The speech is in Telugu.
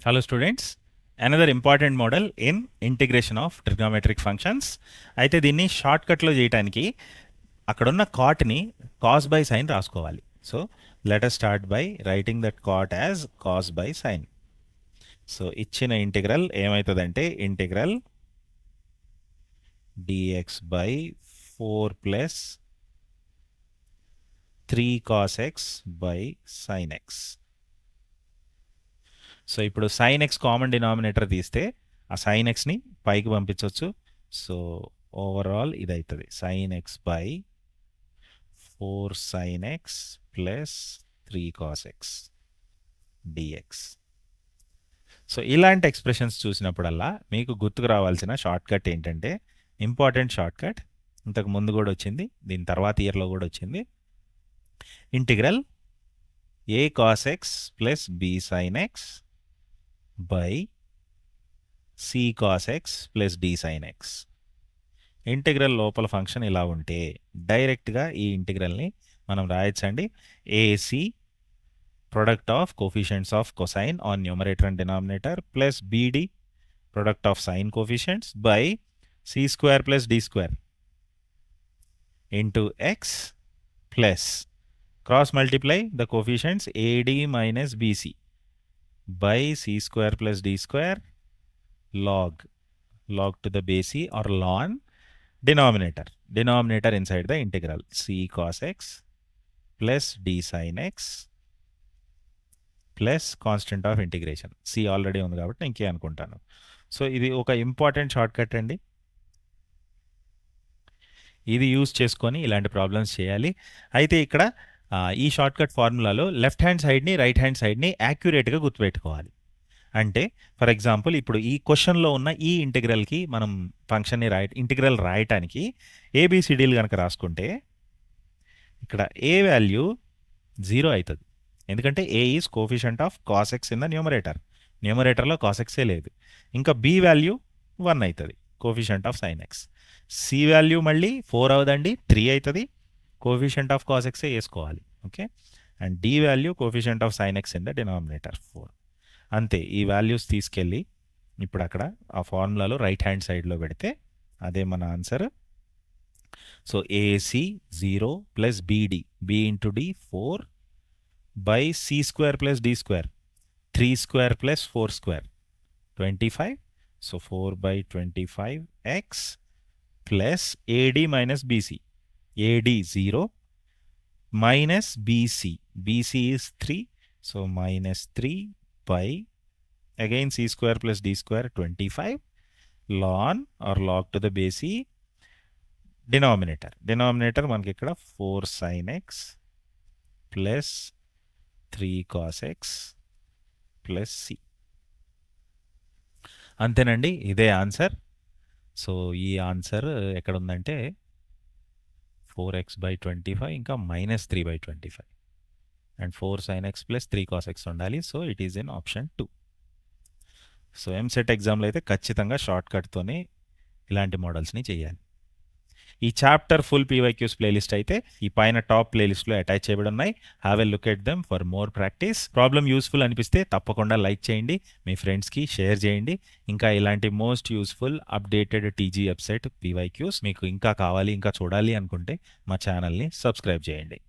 Hello students, another important model in integration of trigonometric functions. అయితే దీన్ని షార్ట్ కట్లో చేయడానికి అక్కడున్న కాట్ని కాస్ బై సైన్ రాసుకోవాలి. So let us start by writing that cot as cos by sine. So ఇచ్చిన ఇంటిగ్రల్ ఏమవుతుందంటే integral dx by 4 plus 3 cos x by sin x. So ఇప్పుడు సైన్ ఎక్స్ కామన్ డినామినేటర్ తీస్తే ఆ సైన్ ఎక్స్ని పైకి పంపించవచ్చు. సో ఓవరాల్ ఇది అవుతుంది sine x by 4 sine x plus 3 cos x dx. So ఇలాంటి ఎక్స్ప్రెషన్స్ చూసినప్పుడల్లా మీకు గుర్తుకు రావాల్సిన షార్ట్ కట్ ఏంటంటే ఇంపార్టెంట్ షార్ట్ కట్, ఇంతకు ముందు కూడా వచ్చింది, దీని తర్వాత ఇయర్లో కూడా వచ్చింది. Integral a cos x plus b sine x by c cos x plus d sine x. Integral లోపల ఫంక్షన్ ఇలా ఉంటే డైరెక్ట్గా ఈ ఇంటిగ్రల్ని మనం రాయొచ్చండి. A C product of coefficients of cosine on numerator and denominator plus BD product of sine coefficients by C square plus D square into X plus cross multiply the coefficients AD minus BC by c square plus d square log to the base c or ln denominator inside the integral c cos x plus d sin x plus constant of integration. c already ఉంది కాబట్టి ఇంకే అనుకుంటాను. సో ఇది ఒక ఇంపార్టెంట్ షార్ట్ కట్ అండి. ఇది యూజ్ చేసుకొని ఇలాంటి ప్రాబ్లమ్స్ చేయాలి. అయితే ఇక్కడ ఈ షార్ట్ కట్ ఫార్ములాలో లెఫ్ట్ హ్యాండ్ సైడ్ని రైట్ హ్యాండ్ సైడ్ని యాక్యురేట్గా గుర్తుపెట్టుకోవాలి. అంటే ఫర్ ఎగ్జాంపుల్ ఇప్పుడు ఈ క్వశ్చన్లో ఉన్న ఈ ఇంటిగ్రల్కి మనం ఫంక్షన్ని ఇంటిగ్రల్ రాయటానికి ఏబిసిడీలు కనుక రాసుకుంటే ఇక్కడ ఏ వాల్యూ 0 అవుతుంది, ఎందుకంటే a is coefficient of cos x in the న్యూమరేటర్లో కాస్ ఎక్సే లేదు. ఇంకా బి వాల్యూ 1 అవుతుంది, coefficient of sine x. C value మళ్ళీ 4 అవుదండి, 3 అవుతుంది, కోఫిషియంట్ ఆఫ్ కాస్ ఎక్సే వేసుకోవాలి. Okay, and D value coefficient of sine X in the denominator 4. అంతే, ఈ వాల్యూస్ తీసుకెళ్ళి ఇప్పుడు అక్కడ ఆ ఫార్ములాలో రైట్ హ్యాండ్ సైడ్లో పెడితే అదే మన answer. So AC 0 plus BD B into D 4 by C square plus D square 3 square plus 4 square 25. So 4 by 25 X plus AD minus BC AD 0 minus BC. BC is 3. So minus 3 by again C square plus D square 25 ln or log to the base C denominator మనకి ఇక్కడ 4 sin x plus 3 cos x plus C. అంతేనండి, ఇదే ఆన్సర్. సో ఈ ఆన్సర్ ఎక్కడ ఉందంటే 4x by 25 ఇంకా minus 3 by 25 and 4 sin x plus 3 cos x ఉండాలి. So it is in option 2. So EAMCET ఎగ్జామ్లో అయితే ఖచ్చితంగా షార్ట్ కట్తోనే ఇలాంటి మోడల్స్ని చేయాలి. ఈ చాప్టర్ ఫుల్ పీవైక్యూస్ ప్లేలిస్ట్ అయితే ఈ పైన టాప్ ప్లేలిస్ట్లో అటాచ్ చేయబడి ఉన్నాయి. Have a look at them for more practice. Problem useful అనిపిస్తే తప్పకుండా లైక్ చేయండి, మీ ఫ్రెండ్స్కి షేర్ చేయండి. ఇంకా ఇలాంటి most useful updated TG website PYQs మీకు ఇంకా కావాలి, ఇంకా చూడాలి అనుకుంటే మా ఛానల్ని సబ్స్క్రైబ్ చేయండి.